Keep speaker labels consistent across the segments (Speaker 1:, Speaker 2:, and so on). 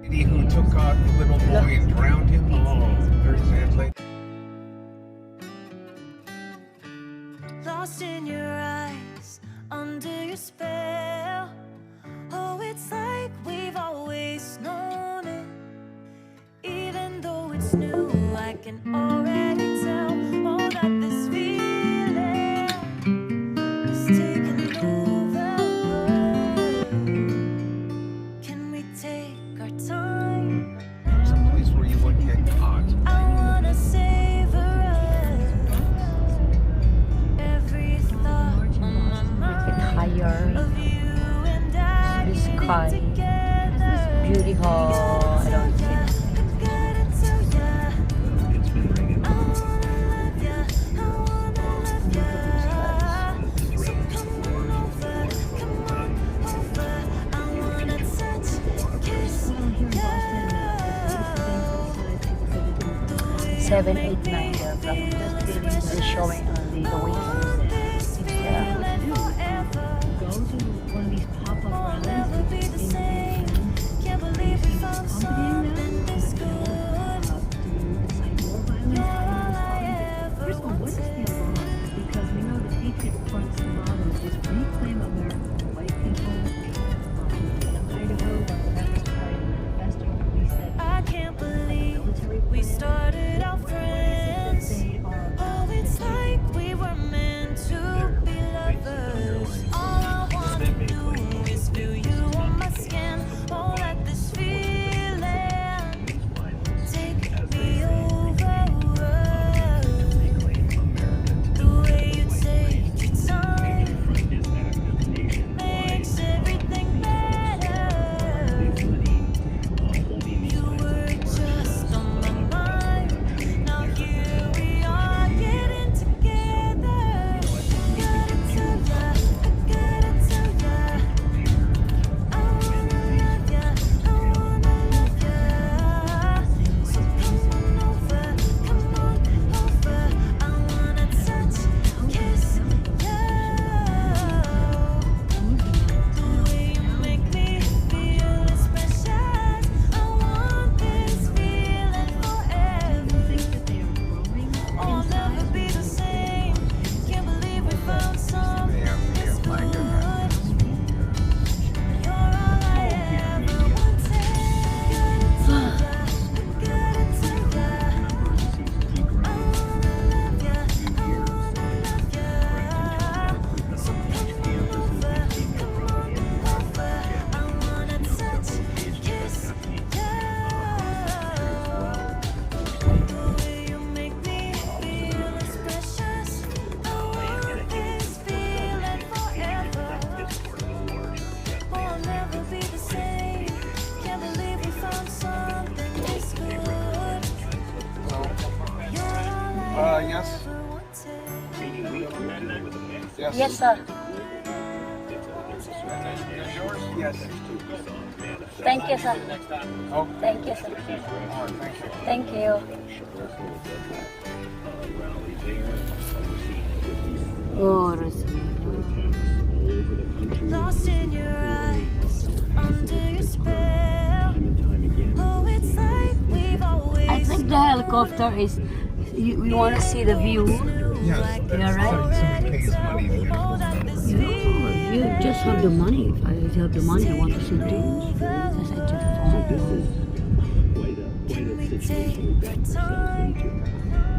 Speaker 1: lady who took the little boy and drowned him. Oh, very sadly.
Speaker 2: Lost in your eyes, under your spell. Oh, it's like we've always known it. Even though it's new, I can already tell. Oh, that this feeling is taking over. Can we take our time?
Speaker 1: Someplace where you wouldn't get caught.
Speaker 2: I wanna savor us. Every thought on my mind
Speaker 3: Higher.
Speaker 2: of you and I
Speaker 3: The
Speaker 2: getting
Speaker 3: sky.
Speaker 2: together.
Speaker 3: Beauty hall. I don't see.
Speaker 2: Gotta tell ya, I wanna love ya, I wanna love ya. So come on over, I wanna touch, kiss ya.
Speaker 3: 7, 8, 9. They're showing only the weekends.
Speaker 2: This feeling forever.
Speaker 4: Go to one of these pop-up
Speaker 2: I'll
Speaker 4: rallies.
Speaker 2: never be the same. Can't believe we found something this good. You're all I ever
Speaker 4: First of all, what is
Speaker 2: wanted.
Speaker 4: the wrong? Because we know the Patriot Front's motto is just reclaim America for white people. In Idaho, the Democratic Party manifesto, we said
Speaker 2: I can't believe
Speaker 4: military
Speaker 2: we
Speaker 4: plan.
Speaker 2: started out friends.
Speaker 4: They are
Speaker 2: Oh, it's like we were meant to be lovers. All I wanna do is feel you on my skin. Oh, let this feeling take me over. The way you take your time makes everything better. You were just on my mind. Now here we are getting together. Gotta tell ya, I gotta tell ya, I wanna love ya, I wanna love ya. So come on over, I wanna touch, kiss ya. The way you make me feel is precious. I want this feeling forever.
Speaker 4: think that they are growing
Speaker 2: I'll never be the same. Can't believe we found something this good. You're all I ever wanted. Gotta tell ya, I wanna love ya, I wanna love ya. So come over, I wanna touch, kiss ya. The way you make me feel is precious. I want this feeling forever. I'll never be the same. Can't believe we found something this good. You're all I
Speaker 1: Yes.
Speaker 2: ever wanted.
Speaker 1: Yes.
Speaker 3: Yes, sir.
Speaker 1: Yours? Yes.
Speaker 3: Thank you, sir.
Speaker 1: Oh,
Speaker 3: Thank you, sir.
Speaker 1: thank you.
Speaker 3: Thank you. Oh,
Speaker 2: Lost in your eyes, under your spell. Oh, it's like we've always
Speaker 3: I think the helicopter is. You want to see the view?
Speaker 1: Yes.
Speaker 3: Yeah, right.
Speaker 1: Somebody pays money to get
Speaker 2: Oh, that this feeling
Speaker 3: You just have the money. If I have the money, I want to see things. Because I just
Speaker 2: Can we take our time?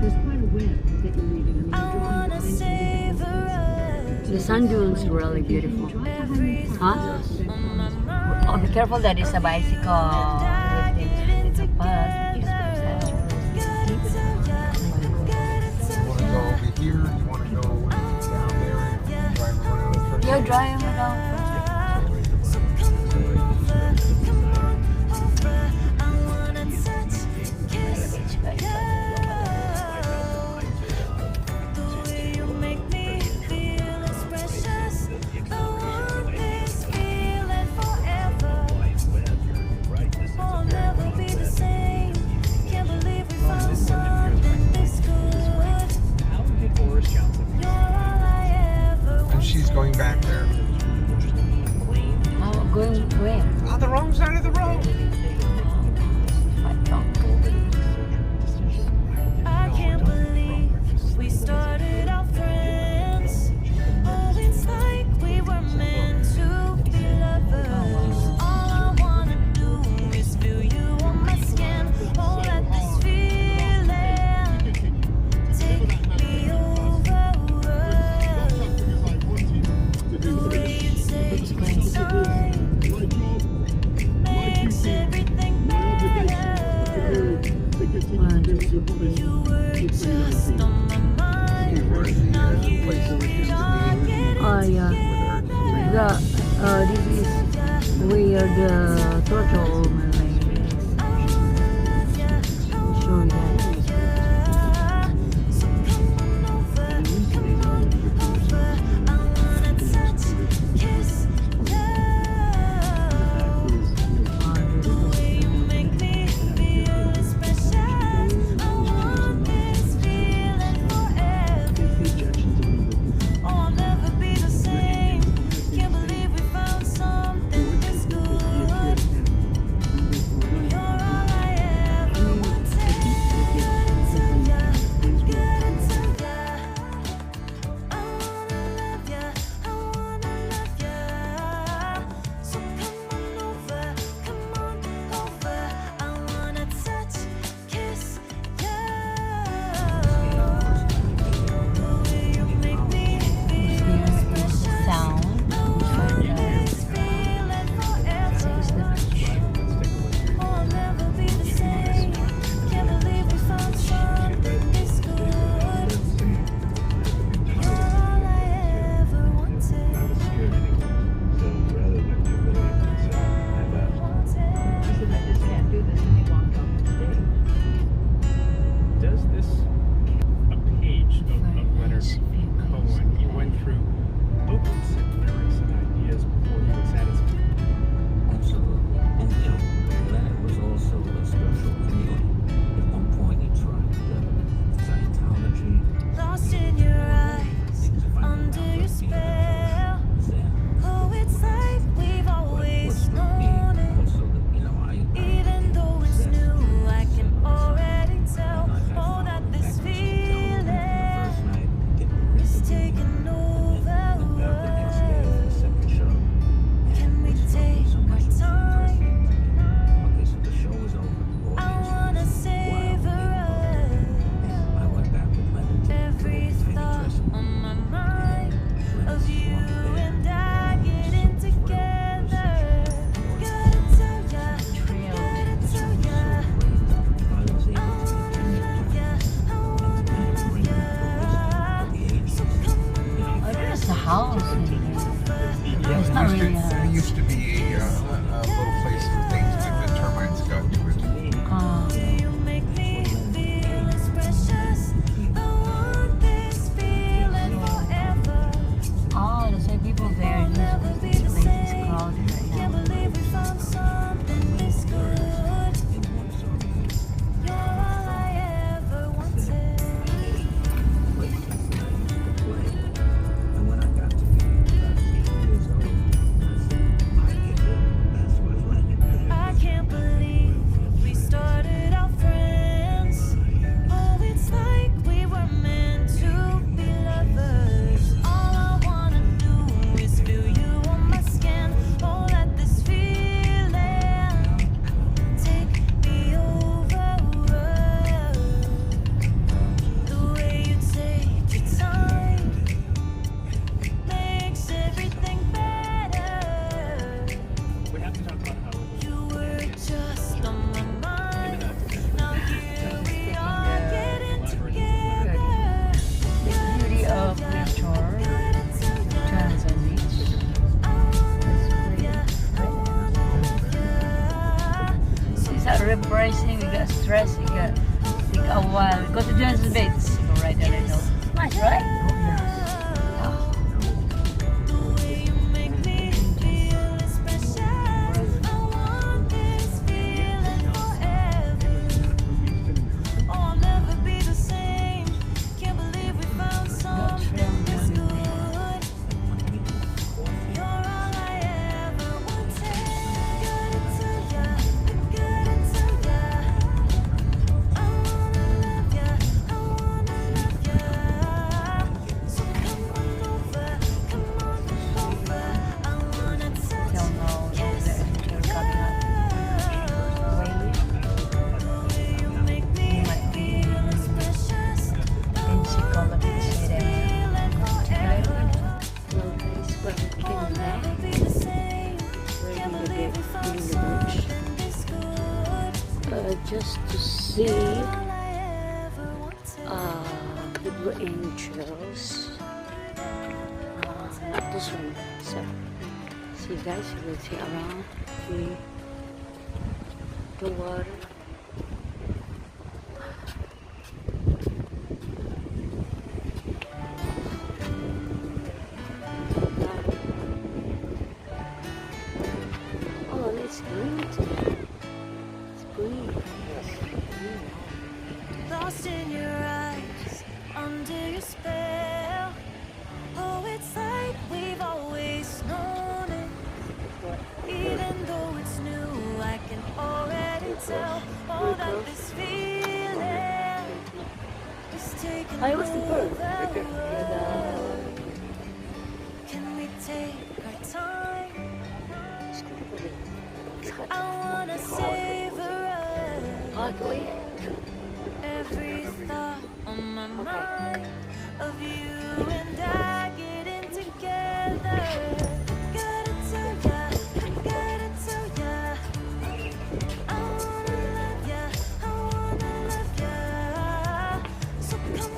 Speaker 4: There's quite a web that you're reading.
Speaker 2: I wanna savor us.
Speaker 3: The sand dunes are really beautiful.
Speaker 2: Every
Speaker 3: Huh?
Speaker 2: thought on my mind.
Speaker 3: Oh, be careful, that is a bicycle. With the bus.
Speaker 1: You want to go over here? You want to go down there and drive around first?
Speaker 3: You're driving around.
Speaker 2: So come over, I wanna touch, kiss ya. The way you make me feel is precious. I want this feeling forever. I'll never be the same. Can't believe we found something this good. You're all I ever
Speaker 1: And she's going back there.
Speaker 3: Oh, going where?
Speaker 1: On the wrong side of the road.
Speaker 2: You were just on my mind.
Speaker 1: Where's the place that used to be?
Speaker 3: Oh yeah. This is where the turtle mermaid is. I'll show you that.
Speaker 2: So come on over. I wanna touch, kiss, love. The way you make me feel is special. I want this feeling forever. Oh, I'll never be the same. Can't believe we found something this good. You're all I ever wanted. Good into ya, good into ya. I wanna love ya, I wanna love ya. So come on over, I wanna touch, kiss ya. The way you make me feel
Speaker 3: Here is the
Speaker 2: special.
Speaker 3: sound.
Speaker 2: This feeling forever. Oh, I'll never be the same. Can't believe we found something this good. You're all I ever wanted.
Speaker 4: He said, I just can't do this, and he walked off the stage.
Speaker 5: Does this a page of Leonard Cohen? He went through books and lyrics and ideas before he was satisfied.
Speaker 6: Absolutely. And Leonard was also a spiritual chameleon. At one point he tried Scientology.
Speaker 2: Lost in your eyes, under your spell. Oh, it's like we've always known it.
Speaker 6: Also,
Speaker 2: Even though it's new, I can already tell. Oh, that this feeling is taking over. Can we take our time?
Speaker 6: Okay, so the show was over.
Speaker 2: I wanna savor
Speaker 6: I went back with Leonard.
Speaker 2: every thought on my mind of you and I getting together. Gotta tell ya, gotta tell ya,
Speaker 6: I was able
Speaker 2: I
Speaker 6: to
Speaker 2: wanna love ya, I wanna love ya. So come on
Speaker 3: Oh, there's a house in here.
Speaker 1: Yeah,
Speaker 3: It's not
Speaker 1: there
Speaker 3: really
Speaker 1: used to-
Speaker 3: a
Speaker 1: there used to be a little place for things that the termites go to it.
Speaker 2: You make me feel as precious. I want this feeling forever.
Speaker 3: Oh, there's like people there.
Speaker 2: I'll never be
Speaker 3: This
Speaker 2: the
Speaker 3: place is
Speaker 2: same.
Speaker 3: crowded right
Speaker 2: Can't
Speaker 3: now.
Speaker 2: believe we found something this good. You're all I ever wanted.
Speaker 6: And when I got to be about 6 years old, I said, I get it. That's what Leonard
Speaker 2: I can't believe we started out friends. Oh, it's like we were meant to be lovers. All I wanna do is feel you on my skin. Oh, let this feeling take me over. The way you take your time makes everything better.
Speaker 5: We have to talk about how it was.
Speaker 2: You were just on my mind. Now here we are getting together.
Speaker 3: The beauty of nature. Transit Beach. Is that reprising? We got stress. We got take a while. Go to Johnson Bates. Go right there. I know. Nice, right? Oh.
Speaker 2: The way you make me feel is special. I want this feeling forever. Oh, I'll never be the same. Can't believe we found something this good. You're all I ever wanted. Good into ya, good into ya. I wanna love ya, I wanna love ya. So come on over, I wanna touch,
Speaker 3: Don't know.
Speaker 2: kiss
Speaker 3: The angel coming up. Wait.
Speaker 2: the way you make me feel is precious. I
Speaker 3: Pensacola
Speaker 2: want
Speaker 3: Beach
Speaker 2: this
Speaker 3: area.
Speaker 2: feeling forever.
Speaker 3: Well, guys, but we
Speaker 2: I'll
Speaker 3: can
Speaker 2: never be the same. Can't believe we found something this good.
Speaker 3: just to see
Speaker 2: All I
Speaker 3: Blue Angels. Not this one. So, see guys, you will see around the water. Oh, it's green today. It's green.
Speaker 2: Lost in your eyes, under your spell. Oh, it's like we've always known it. Even though it's new, I can already tell. Oh, that this feeling is taking
Speaker 3: I was the bird.
Speaker 2: over. Can we take our time? I wanna savor us.
Speaker 3: Ugly.
Speaker 2: Every thought on my mind of you and I getting together. Gotta tell ya, gotta tell ya, I wanna love ya, I wanna love ya. So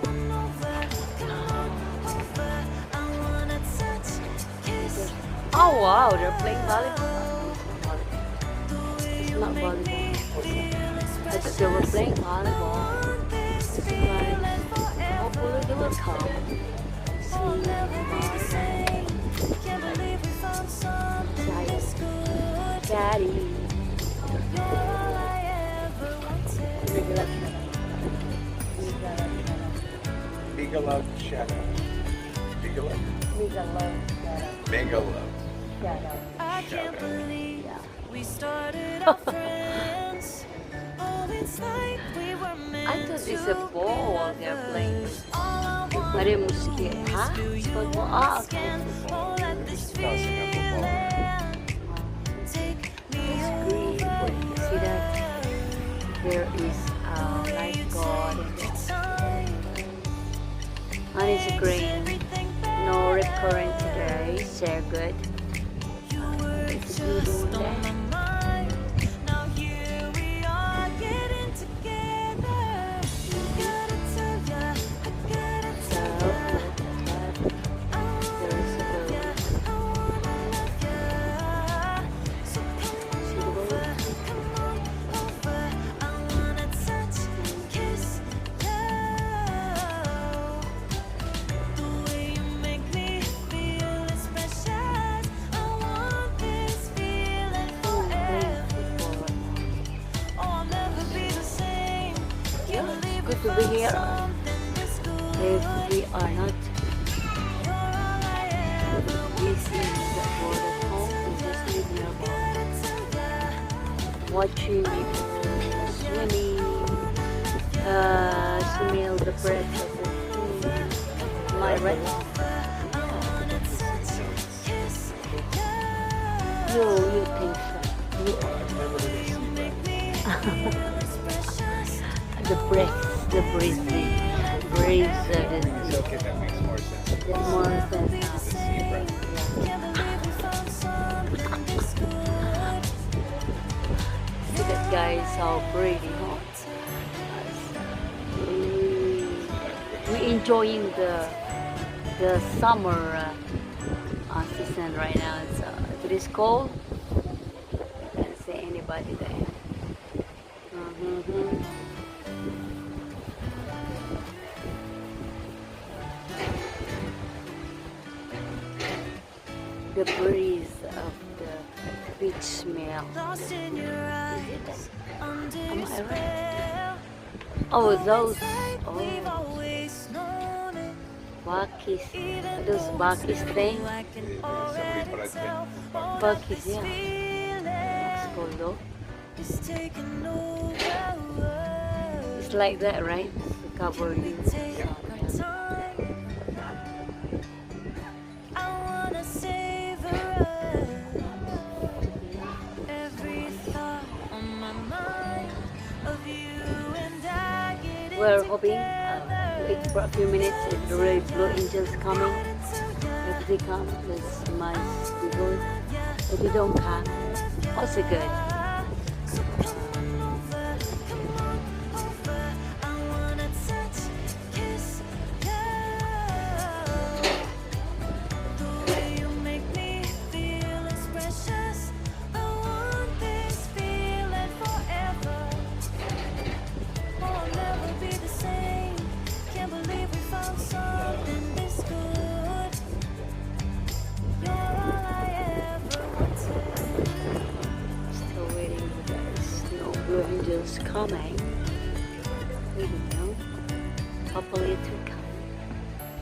Speaker 2: come on over, I wanna touch, kiss.
Speaker 3: Oh wow, they're playing volleyball.
Speaker 2: The way
Speaker 3: It's
Speaker 2: you
Speaker 3: not
Speaker 2: make me
Speaker 3: volleyball.
Speaker 2: feel
Speaker 3: I thought they were playing volleyball.
Speaker 2: this feeling forever.
Speaker 3: Hopefully they will come.
Speaker 2: I'll never be the same. Can't believe we found something this good.
Speaker 3: Daddy.
Speaker 2: You're all I ever wanted.
Speaker 1: Mega love, shout out. Mega love. Mega love.
Speaker 2: I can't believe
Speaker 3: Yeah.
Speaker 2: we started our friends. Oh, it's like we were meant
Speaker 3: I thought it's a ball they're playing.
Speaker 2: All I want
Speaker 3: Are musiki? Huh? Football? Ah, okay.
Speaker 2: can hold at this feeling. Take me
Speaker 3: Green.
Speaker 2: over.
Speaker 3: See that? There is a lifeguard. And it's green. No rip current today. So good. It's a good day.
Speaker 2: Now here we are getting together. Gotta tell ya, I gotta
Speaker 3: So
Speaker 2: tell ya, I
Speaker 3: there is a
Speaker 2: wanna
Speaker 3: girl.
Speaker 2: love ya. So come on over, I wanna touch, kiss ya. The way you make me feel is precious. I want this feeling forever. Oh, I'll never be the same. Can't believe we
Speaker 3: good to be
Speaker 2: found
Speaker 3: here.
Speaker 2: something this good.
Speaker 3: If we are not
Speaker 2: You're all I ever
Speaker 3: busy the board at home, we just live nearby.
Speaker 2: gotta tell ya.
Speaker 3: Watching people swimming, smell the breath of the sea. Am I right?
Speaker 2: I wanna touch, kiss ya.
Speaker 3: You think so? You,
Speaker 2: You make me feel it's precious.
Speaker 3: the breath, the breathing, breathe of the sea.
Speaker 1: Okay, that makes more sense.
Speaker 3: It's more than
Speaker 2: Be the same. Can't believe we found something this good.
Speaker 3: see that guy is so pretty, huh? We enjoying the summer season right now. It's, if it is cold, I can't see anybody there. Mhm. The breeze of the beach smell.
Speaker 2: Lost in your eyes, under
Speaker 3: Am
Speaker 2: your
Speaker 3: I right?
Speaker 2: spell.
Speaker 3: Oh, those.
Speaker 2: We've
Speaker 3: Oh,
Speaker 2: always known it.
Speaker 3: Bucky's.
Speaker 2: Even
Speaker 3: Those
Speaker 2: though
Speaker 3: Bucky's
Speaker 2: it's
Speaker 3: thing.
Speaker 2: new, I can already tell. Oh,
Speaker 3: Bucky's,
Speaker 2: this
Speaker 3: yeah. Looks
Speaker 2: feeling
Speaker 3: cool though.
Speaker 2: is taking over.
Speaker 3: It's like that, right? To cover you.
Speaker 2: Take our time. I wanna savor us. Every thought on my mind of you and I getting
Speaker 3: We're hoping
Speaker 2: together.
Speaker 3: wait for a few minutes if the red blue angels coming. If they come, that's nice. We good. If they don't come, also good.
Speaker 2: So come on over, I wanna touch, kiss ya.
Speaker 3: is coming. We don't know. Hopefully it will come.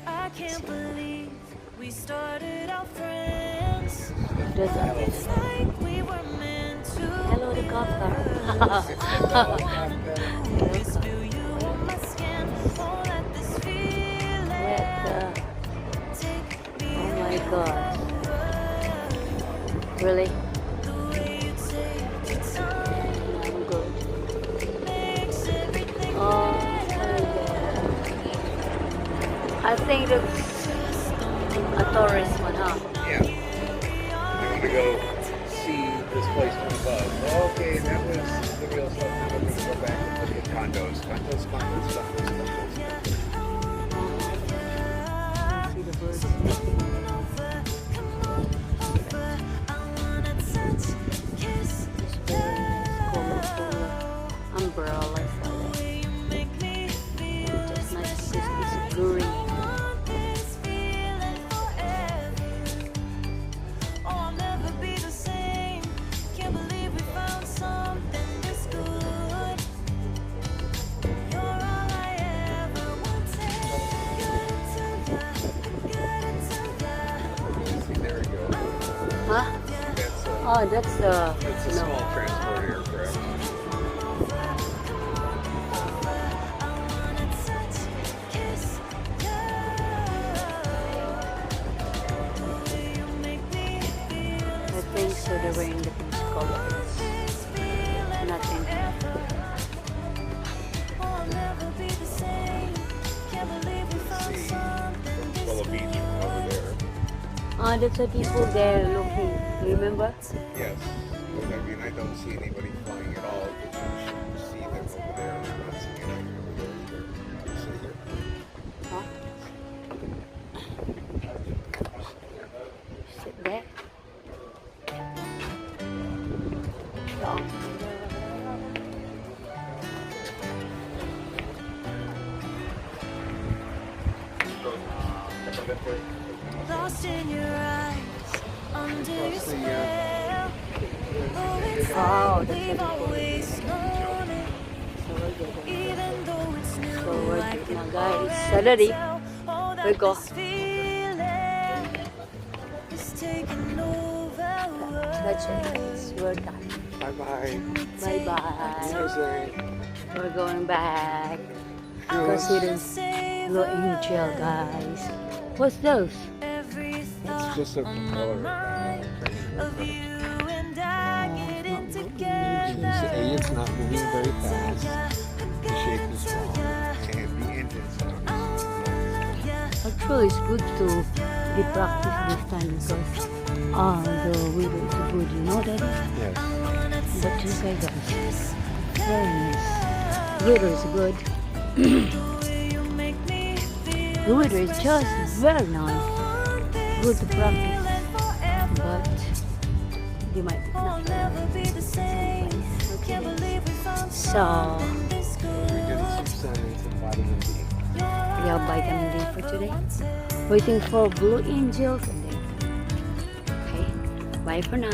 Speaker 2: I can't believe we started out friends.
Speaker 3: Does it?
Speaker 2: It's like we were meant to.
Speaker 3: Hello, the copter.
Speaker 2: Always feel you on my skin. Won't let this feeling take me
Speaker 3: Oh my god. Really?
Speaker 2: the way you take your time.
Speaker 3: I'm good.
Speaker 2: Makes everything
Speaker 3: Oh my god. I think that's a tourist one, huh?
Speaker 1: Yeah. I want to go see this place from above. Okay, that was the real stuff. Now we're going to go back and look at condos. Condos.
Speaker 3: See the birds. Colorful umbrellas are there. Just nice because it's green.
Speaker 1: There we go.
Speaker 3: Huh? Oh, that's
Speaker 1: It's a
Speaker 3: no.
Speaker 1: small transport aircraft.
Speaker 3: I think so. They were in different colors. Nothing.
Speaker 1: Well, a beach over there.
Speaker 3: Oh, that's the people there looking. Remember?
Speaker 1: Yes. But I mean, I don't see anybody flying at all, but you should see them over there. And I'm not seeing anything over there either. You see here?
Speaker 3: Huh? Sit there. Oh.
Speaker 2: Lost in your eyes, under your spell. Oh, it's
Speaker 3: Oh,
Speaker 2: like
Speaker 3: that's
Speaker 2: we've
Speaker 3: what
Speaker 2: always known it.
Speaker 3: So we're good.
Speaker 2: Even though it's new,
Speaker 3: So we're
Speaker 2: I
Speaker 3: good
Speaker 2: can
Speaker 3: now, guys.
Speaker 2: already
Speaker 3: Saturday.
Speaker 2: tell, oh, that
Speaker 3: We go.
Speaker 2: this feeling is taking over.
Speaker 3: That's it. We're done.
Speaker 1: Bye-bye.
Speaker 3: Bye bye.
Speaker 1: Jose.
Speaker 3: We're going back. Consider Blue Angel, guys. What's those?
Speaker 1: That's just a propeller.
Speaker 2: Of you and I getting
Speaker 1: You
Speaker 2: together.
Speaker 1: can see it's not moving very fast. The shape is wrong. And the engine's on.
Speaker 3: Actually, it's good to be practice this time because the weather is good. You know that?
Speaker 1: Yes.
Speaker 3: But look at guys. Very nice. Weather is good. The weather is just very nice. Good to practice. But you might not. So,
Speaker 1: We did some science and vitamin D.
Speaker 3: we have vitamin D for today. Waiting for Blue Angels. And then, okay, bye for now.